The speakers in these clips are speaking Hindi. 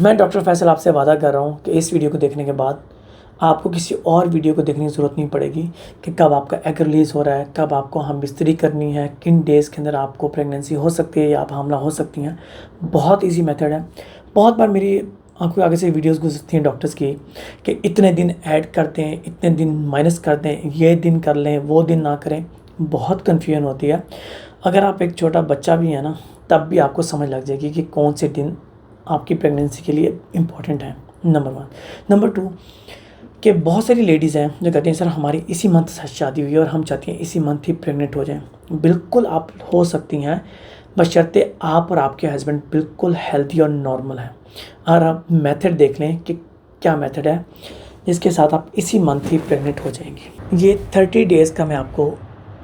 मैं डॉक्टर फैसल आपसे वादा कर रहा हूँ कि इस वीडियो को देखने के बाद आपको किसी और वीडियो को देखने की ज़रूरत नहीं पड़ेगी कि कब आपका एग रिलीज़ हो रहा है, कब आपको हम बिस्तरी करनी है, किन डेज़ के अंदर आपको प्रेगनेंसी हो सकती है या आप हामला हो सकती हैं। बहुत ईजी मेथड है। बहुत बार मेरी आंखों के आगे से वीडियोस गुजरती हैं डॉक्टर्स की कि इतने दिन ऐड करते हैं, इतने दिन माइनस कर दें, ये दिन कर लें, वो दिन ना करें। बहुत कन्फ्यूजन होती है। अगर आप एक छोटा बच्चा भी है ना, तब भी आपको समझ लग जाएगी कि कौन से दिन आपकी प्रेगनेंसी के लिए इम्पॉर्टेंट है। नंबर 1। नंबर 2 कि बहुत सारी लेडीज़ हैं जो कहती हैं सर हमारी इसी मंथ शादी हुई है और हम चाहती हैं इसी मंथ ही प्रेग्नेंट हो जाएं। बिल्कुल आप हो सकती हैं, बशर्ते आप और आपके हस्बैंड बिल्कुल हेल्दी और नॉर्मल हैं। और आप मेथड देख लें कि क्या मेथड है जिसके साथ आप इसी मंथ ही प्रेग्नेंट हो जाएंगी। ये 30 डेज़ का मैं आपको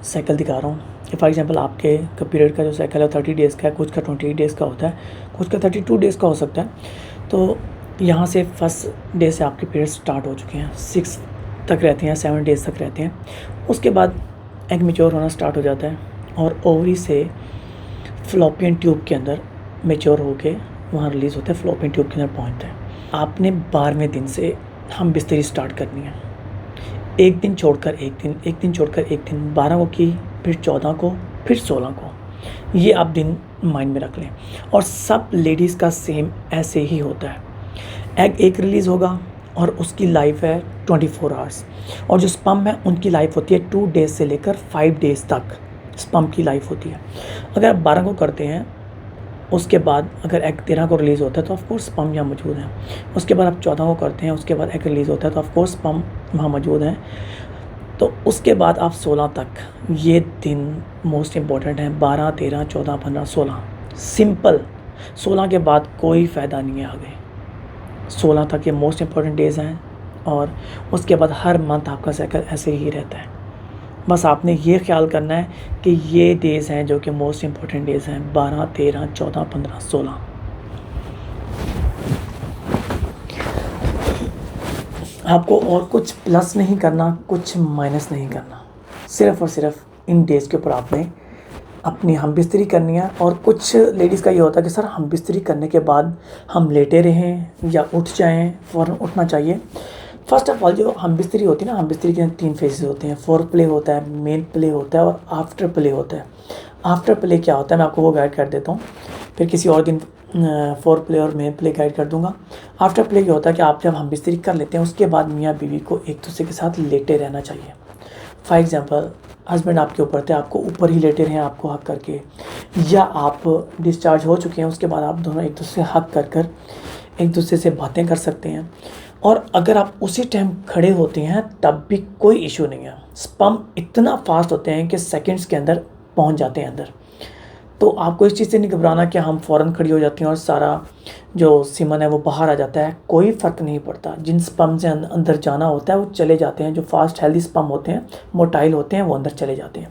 साइकिल दिखा रहा हूँ कि फॉर एग्जांपल आपके का पीरियड का जो साइकिल है 30 डेज़ का है, कुछ का 28 डेज़ का होता है, कुछ का 32 डेज़ का हो सकता है। तो यहाँ से फर्स्ट डे से आपके पीरियड स्टार्ट हो चुके हैं, 6 तक रहते हैं, 7 डेज़ तक रहते हैं। उसके बाद एग मैच्योर होना स्टार्ट हो जाता है और ओवरी से फ्लोपियन ट्यूब के अंदर मैच्योर होके वहाँ रिलीज़ होता है, फ्लोपियन ट्यूब के अंदर पहुँचता है। आपने 12वें दिन से हम बिस्तरी स्टार्ट करनी है। एक दिन छोड़कर एक दिन, एक दिन छोड़कर एक दिन, 12 को की, फिर 14 को, फिर 16 को। ये आप दिन माइंड में रख लें। और सब लेडीज़ का सेम ऐसे ही होता है। एग एक रिलीज़ होगा और उसकी लाइफ है 24 आवर्स, और जो स्पर्म है उनकी लाइफ होती है 2 डेज़ से लेकर 5 डेज़ तक स्पर्म की लाइफ होती है। अगर आप 12 को करते हैं, उसके बाद अगर एग 13 को रिलीज़ होता है तो ऑफकोर्स स्पर्म यहाँ मौजूद है। उसके बाद आप 14 को करते हैं, उसके बाद एग रिलीज़ होता है तो ऑफकोर्स स्पर्म वहाँ मौजूद है। तो उसके बाद आप 16 तक, ये दिन मोस्ट इम्पॉर्टेंट है। 12, 13, 14, 15, 16 सिंपल। 16 के बाद कोई फ़ायदा नहीं है आगे। 16 तक ये मोस्ट इम्पॉर्टेंट डेज़ हैं और उसके बाद हर मंथ आपका साइकिल ऐसे ही रहता है। बस आपने ये ख्याल करना है कि ये डेज़ हैं जो कि मोस्ट इम्पॉर्टेंट डेज़ हैं, 12, 13, 14, 15, 16। आपको और कुछ प्लस नहीं करना, कुछ माइनस नहीं करना, सिर्फ़ और सिर्फ इन डेज़ के ऊपर आपने अपनी हम बिस्तरी करनी है। और कुछ लेडीज़ का ये होता है कि सर हम बिस्तरी करने के बाद हम लेटे रहें या उठ जाएं, फ़ौरन उठना चाहिए। फ़र्स्ट ऑफ़ ऑल जो हम बिस्तरी होती है ना, हम बिस्तरी के 3 फेजेस होते हैं। फोर प्ले होता है, मेन प्ले होता है और आफ्टर प्ले होता है। आफ्टर प्ले क्या होता है मैं आपको वो गाइड कर देता हूँ, फिर किसी और दिन फोर प्ले और मेन प्ले गाइड कर दूँगा। आफ्टर प्ले ये होता है कि आप जब हम बिस्तरी कर लेते हैं उसके बाद मियाँ बीवी को एक दूसरे के साथ लेटे रहना चाहिए। फॉर एग्ज़ाम्पल हस्बैंड आपके ऊपर थे, आपको ऊपर ही लेटे रहें आपको हक करके, या आप डिस्चार्ज हो चुके हैं उसके बाद आप दोनों एक दूसरे से हक कर कर एक दूसरे से बातें कर सकते हैं। और अगर आप उसी टाइम खड़े होते हैं तब भी कोई इशू नहीं है। स्पर्म इतना फास्ट होते हैं कि सेकंड्स के अंदर पहुंच जाते हैं अंदर। तो आपको इस चीज़ से नहीं घबराना कि हम फ़ौरन खड़ी हो जाती हैं और सारा जो सीमन है वो बाहर आ जाता है, कोई फ़र्क नहीं पड़ता। जिन स्पर्म से अंदर जाना होता है वो चले जाते हैं। जो फास्ट हेल्दी स्पर्म होते हैं, मोटाइल होते हैं, वो अंदर चले जाते हैं।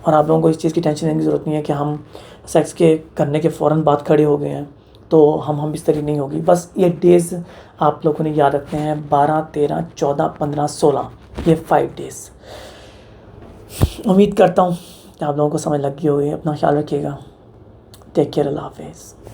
और आप लोगों को इस चीज़ की टेंशन लेने की ज़रूरत नहीं है कि हम सेक्स के करने के फ़ौरन बाद खड़े हो गए हैं तो हम बिस्तरी नहीं होगी। बस ये डेज़ आप लोगों ने याद रखते हैं, 12, 13, 14, 15, 16, ये 5 डेज़। उम्मीद करता हूँ कि आप लोगों को समझ लग गई होगी। अपना ख्याल रखिएगा। Take care. अल्लाह हाफ़िज़।